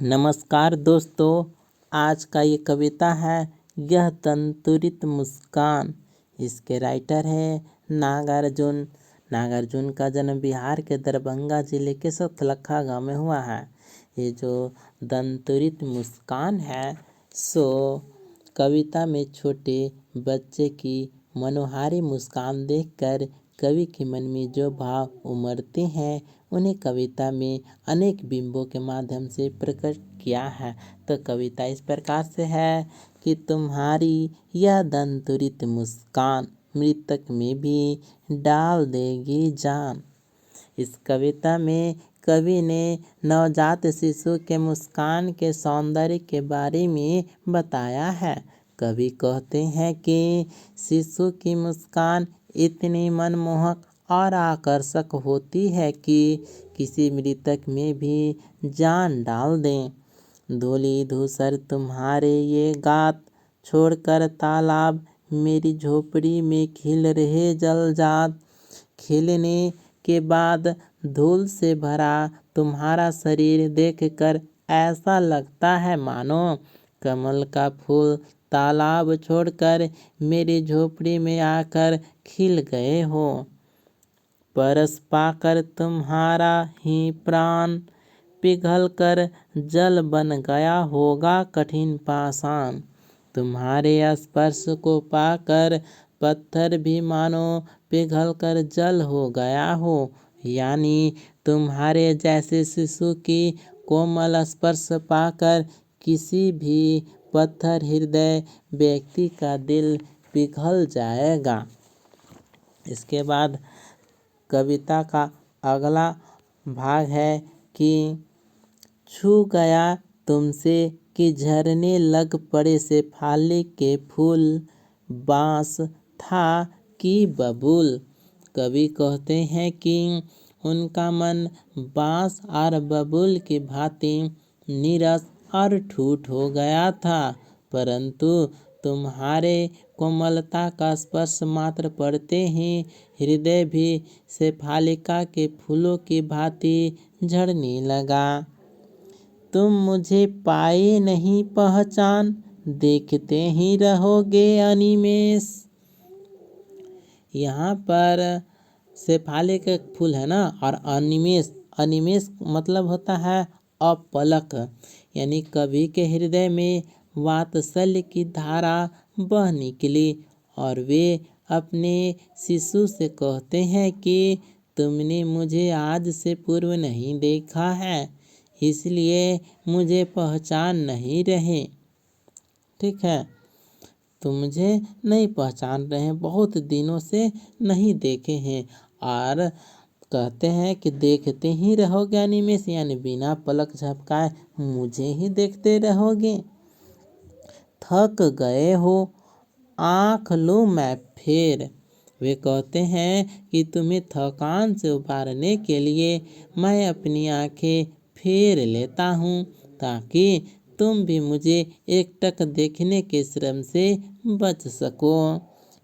नमस्कार दोस्तों, आज का ये कविता है यह तंतुरित मुस्कान। इसके राइटर है नागार्जुन। नागार्जुन का जन्म बिहार के दरभंगा जिले के सतलखा गांव में हुआ है। ये जो तंतुरित मुस्कान है सो कविता में छोटे बच्चे की मनोहारी मुस्कान देखकर कवि के मन में जो भाव उमड़ते हैं उन्हें कविता में अनेक बिंबों के माध्यम से प्रकट किया है। तो कविता इस प्रकार से है कि तुम्हारी यह दंतुरित मुस्कान मृतक में भी डाल देगी जान। इस कविता में कवि ने नवजात शिशु के मुस्कान के सौंदर्य के बारे में बताया है। कवि कहते हैं कि शिशु की मुस्कान इतनी मनमोहक और आकर्षक होती है कि किसी मृतक में भी जान डाल दें। धूली धूसर तुम्हारे ये गात, छोड़कर तालाब मेरी झोपड़ी में खिल रहे जलजात। खिलने के बाद धूल से भरा तुम्हारा शरीर देखकर ऐसा लगता है मानो कमल का फूल तालाब छोड़कर मेरी झोपड़ी में आकर खिल गए हो। परस पाकर तुम्हारा ही प्राण पिघल कर जल बन गया होगा कठिन पाषाण। तुम्हारे स्पर्श को पाकर पत्थर भी मानो पिघल कर जल हो गया हो। यानी तुम्हारे जैसे शिशु की कोमल स्पर्श पाकर किसी भी पत्थर हृदय व्यक्ति का दिल पिघल जाएगा। इसके बाद कविता का अगला भाग है कि छू गया तुमसे कि झरने लग पड़े शेफाली के फूल, बांस था कि बबूल। कवि कहते हैं कि उनका मन बांस और बबूल की भांति नीरस और ठूठ हो गया था, परंतु तुम्हारे कोमलता का स्पर्श मात्र पड़ते ही हृदय भी शेफालिका के फूलों की भांति झड़ने लगा। तुम मुझे पाए नहीं पहचान, देखते ही रहोगे अनिमेष। यहाँ पर शेफालिक एक फूल है ना, और अनिमेष अनिमेष मतलब होता है अपलक। यानी कवि के हृदय में वात्सल्य की धारा बह निकली और वे अपने शिशु से कहते हैं कि तुमने मुझे आज से पूर्व नहीं देखा है, इसलिए मुझे पहचान नहीं रहे। ठीक है, तुम मुझे नहीं पहचान रहे हैं, बहुत दिनों से नहीं देखे हैं। और कहते हैं कि देखते ही रहोगे अनिमेष, यानी बिना पलक झपकाए मुझे ही देखते रहोगे। थक गए हो आँख लो मैं फेर। वे कहते हैं कि तुम्हें थकान से उबारने के लिए मैं अपनी आँखें फेर लेता हूँ, ताकि तुम भी मुझे एकटक देखने के श्रम से बच सको।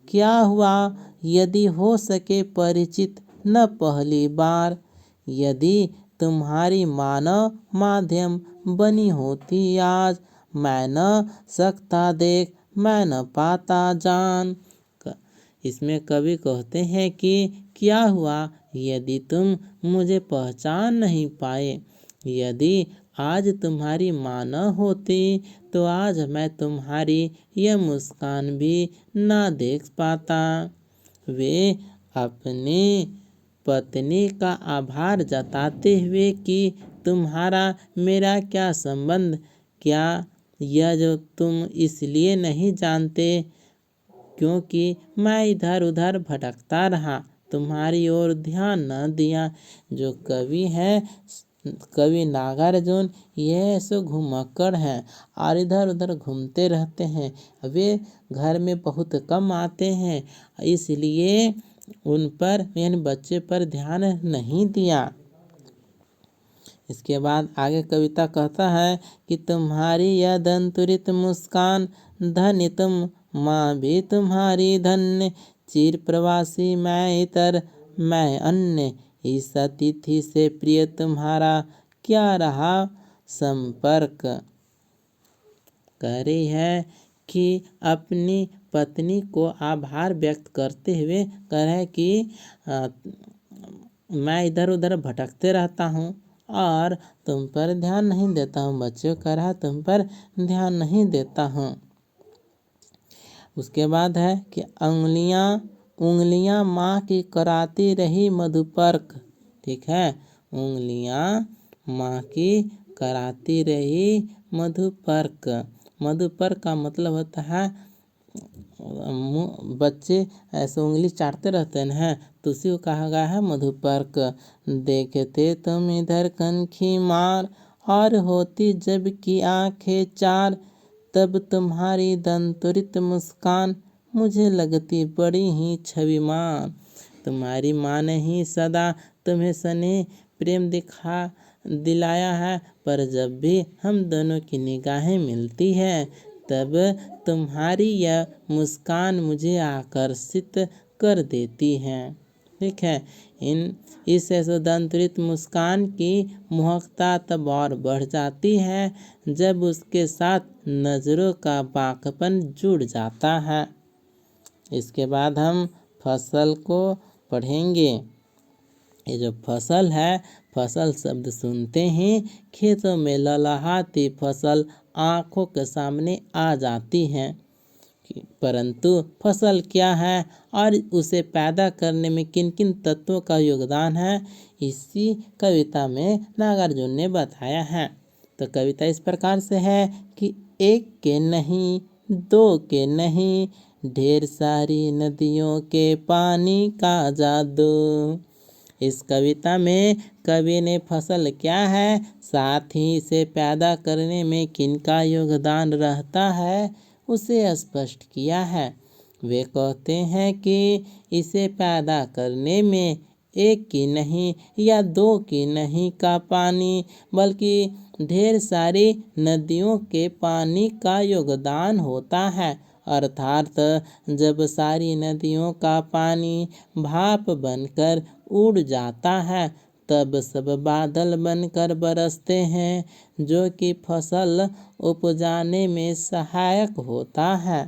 क्या हुआ यदि हो सके परिचित न पहली बार, यदि तुम्हारी मानव माध्यम बनी होती आज, मैं न सकता देख मैं न पाता जान। इसमें कवि कहते हैं कि क्या हुआ यदि तुम मुझे पहचान नहीं पाए, यदि आज तुम्हारी माँ न होती तो आज मैं तुम्हारी यह मुस्कान भी ना देख पाता। वे अपनी पत्नी का आभार जताते हुए कि तुम्हारा मेरा क्या संबंध, क्या यह जो तुम इसलिए नहीं जानते क्योंकि मैं इधर उधर भटकता रहा, तुम्हारी ओर ध्यान न दिया। जो कवि है कवि नागार्जुन, यह सो घुमक्कड़ हैं और इधर उधर घूमते रहते हैं। वे घर में बहुत कम आते हैं, इसलिए उन पर यानी बच्चे पर ध्यान नहीं दिया। इसके बाद आगे कविता कहता है कि तुम्हारी यह दंतुरित मुस्कान, धन्य तुम माँ भी तुम्हारी धन्य। चिर प्रवासी मैं इतर मैं अन्य, इस अतिथि से प्रिय तुम्हारा क्या रहा संपर्क। कह रही है कि अपनी पत्नी को आभार व्यक्त करते हुए कह रहा है कि मैं इधर उधर भटकते रहता हूँ और तुम पर ध्यान नहीं देता हूँ। बच्चों कह रहा है तुम पर ध्यान नहीं देता हूँ। उसके बाद है कि उंगलियां माँ की कराती रही मधुपर्क। ठीक है, उंगलियां माँ की कराती रही मधुपर्क। मधुपर्क का मतलब होता है बच्चे ऐसे उंगली चाटते रहते हैं तो उसी को कहा गया है मधुपर्क। देखते तुम इधर कनखी मार और होती जब की आंखें चार, तब तुम्हारी दंतुरित मुस्कान मुझे लगती बड़ी ही छविमान। तुम्हारी माँ ने ही सदा तुम्हें स्नेह प्रेम दिलाया है, पर जब भी हम दोनों की निगाहें मिलती है तब तुम्हारी यह मुस्कान मुझे आकर्षित कर देती है। ठीक है, इस दंतुरित मुस्कान की मोहकता तब और बढ़ जाती है जब उसके साथ नज़रों का बांकपन जुड़ जाता है। इसके बाद हम फसल को पढ़ेंगे। ये जो फसल है, फसल शब्द सुनते ही खेतों में ललहाती फसल आँखों के सामने आ जाती है। परंतु फसल क्या है और उसे पैदा करने में किन किन तत्वों का योगदान है, इसी कविता में नागार्जुन ने बताया है। तो कविता इस प्रकार से है कि एक के नहीं, दो के नहीं, ढेर सारी नदियों के पानी का जादू। इस कविता में कवि ने फसल क्या है, साथ ही इसे पैदा करने में किनका योगदान रहता है, उसे स्पष्ट किया है। वे कहते हैं कि इसे पैदा करने में एक की नहीं या दो की नहीं का पानी, बल्कि ढेर सारी नदियों के पानी का योगदान होता है। अर्थात जब सारी नदियों का पानी भाप बनकर उड़ जाता है तब सब बादल बनकर बरसते हैं, जो कि फसल उपजाने में सहायक होता है।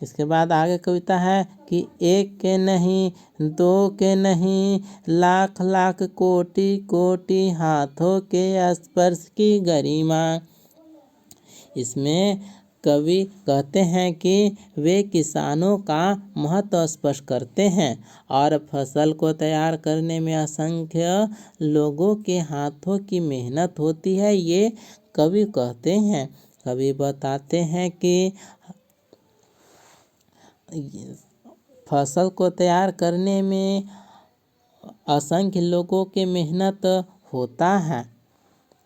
इसके बाद आगे कविता है कि एक के नहीं, दो के नहीं, लाख लाख कोटि कोटि हाथों के स्पर्श की गरिमा। इसमें कवि कहते हैं कि वे किसानों का महत्व स्पष्ट करते हैं और फसल को तैयार करने में असंख्य लोगों के हाथों की मेहनत होती है, ये कवि कहते हैं। कवि बताते हैं कि फसल को तैयार करने में असंख्य लोगों के मेहनत होता है।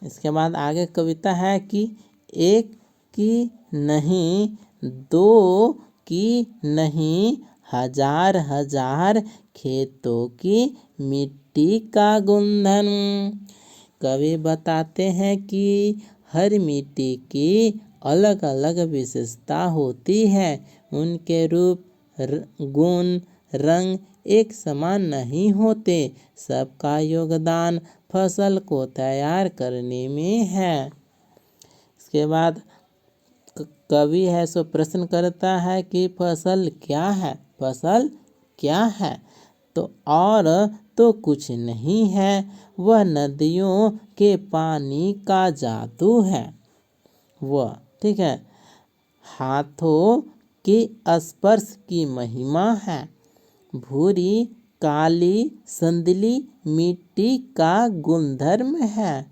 इसके बाद आगे कविता है कि एक की नहीं, दो की नहीं, हजार हजार खेतों की मिट्टी का गुंधन। कवि बताते हैं कि हर मिट्टी की अलग अलग विशेषता होती है, उनके रूप गुण रंग एक समान नहीं होते, सबका योगदान फसल को तैयार करने में है। इसके बाद कवि है सो प्रश्न करता है कि फसल क्या है, फसल क्या है, तो और तो कुछ नहीं है, वह नदियों के पानी का जादू है। वह ठीक है, हाथों के स्पर्श की महिमा है, भूरी काली संदली मिट्टी का गुणधर्म है,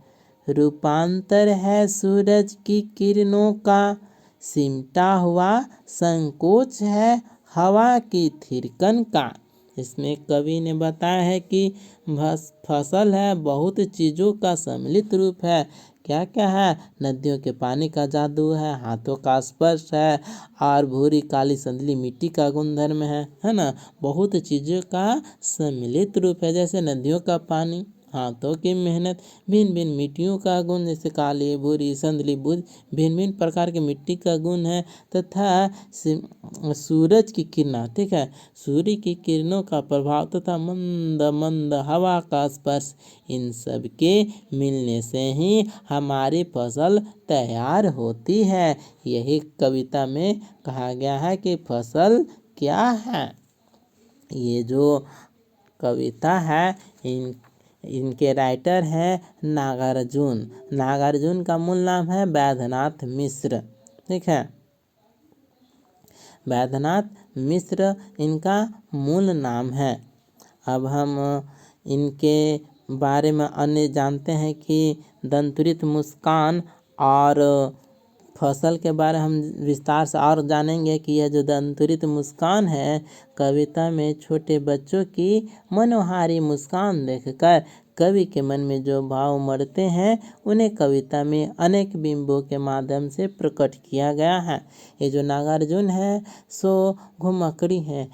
रूपांतर है सूरज की किरणों का, सिमटा हुआ संकोच है हवा की थिरकन का। इसमें कवि ने बताया है कि फसल है बहुत चीज़ों का सम्मिलित रूप है। क्या क्या है, नदियों के पानी का जादू है, हाथों का स्पर्श है और भूरी काली संदली मिट्टी का गुणधर्म है ना। बहुत चीज़ों का सम्मिलित रूप है, जैसे नदियों का पानी, हाथों की मेहनत, भिन्न भिन्न मिट्टियों का गुण, जैसे काली, भूरी, संदली, बुध, भिन्न भिन्न प्रकार की मिट्टी का गुण है। तथा सूरज की किरणें, ठीक है, सूर्य की किरणों का प्रभाव तथा मंद मंद हवा का स्पर्श, इन सब के मिलने से ही हमारी फसल तैयार होती है। यही कविता में कहा गया है कि फसल क्या है। ये जो कविता है इनके राइटर हैं नागार्जुन। नागार्जुन का मूल नाम है वैद्यनाथ मिश्र, ठीक है, वैद्यनाथ मिश्र इनका मूल नाम है। अब हम इनके बारे में अन्य जानते हैं कि दंतुरित मुस्कान और फसल के बारे में हम विस्तार से और जानेंगे कि यह जो दंतुरित मुस्कान है, कविता में छोटे बच्चों की मनोहारी मुस्कान देखकर कवि के मन में जो भाव उमड़ते हैं, उन्हें कविता में अनेक बिंबों के माध्यम से प्रकट किया गया है। ये जो नागार्जुन है सो घुमक्कड़ी हैं,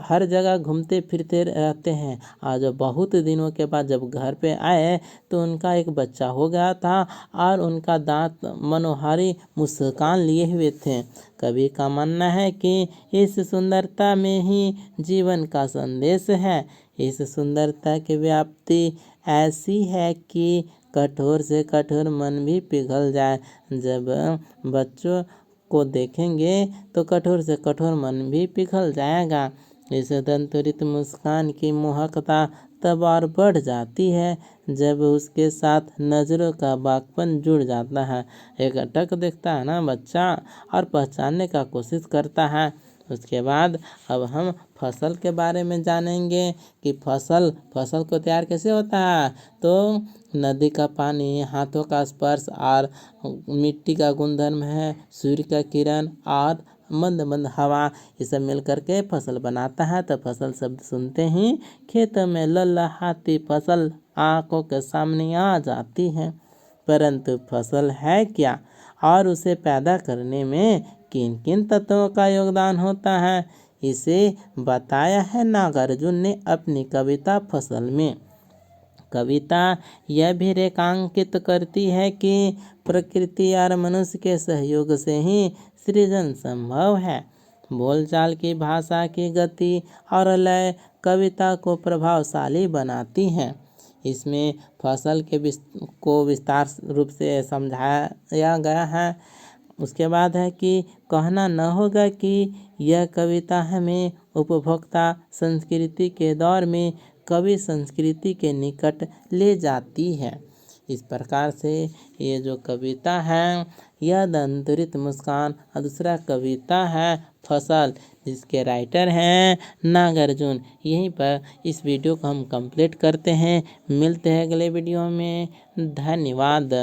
हर जगह घूमते फिरते रहते हैं। आज बहुत दिनों के बाद जब घर पे आए तो उनका एक बच्चा हो गया था और उनका दांत मनोहारी मुस्कान लिए हुए थे। कवि का मानना है कि इस सुंदरता में ही जीवन का संदेश है। इस सुंदरता की व्याप्ति ऐसी है कि कठोर से कठोर मन भी पिघल जाए। जब बच्चों को देखेंगे तो कठोर से कठोर मन भी पिघल जाएगा। इस दंतुरित मुस्कान की मोहकता तब और बढ़ जाती है जब उसके साथ नज़रों का बागपन जुड़ जाता है। एक अटक देखता है ना बच्चा और पहचानने का कोशिश करता है। उसके बाद अब हम फसल के बारे में जानेंगे कि फसल को तैयार कैसे होता है। तो नदी का पानी, हाथों का स्पर्श और मिट्टी का गुणधर्म है, सूर्य का किरण और मंद मंद हवा, ये सब मिल करके फसल बनाता है। तो फसल शब्द सुनते ही खेतों में ललहाती फसल आंखों के सामने आ जाती है। परंतु फसल है क्या और उसे पैदा करने में किन किन तत्वों का योगदान होता है, इसे बताया है नागार्जुन ने अपनी कविता फसल में। कविता यह भी रेखांकित करती है कि प्रकृति और मनुष्य के सहयोग से ही सृजन संभव है। बोलचाल की भाषा की गति और लय कविता को प्रभावशाली बनाती हैं। इसमें फसल के को विस्तार रूप से समझाया गया है। उसके बाद है कि कहना न होगा कि यह कविता हमें उपभोक्ता संस्कृति के दौर में कवि संस्कृति के निकट ले जाती है। इस प्रकार से ये जो कविता है यह दंतुरित मुस्कान और दूसरा कविता है फसल, जिसके राइटर हैं नागार्जुन। यहीं पर इस वीडियो को हम कंप्लीट करते हैं। मिलते हैं अगले वीडियो में। धन्यवाद।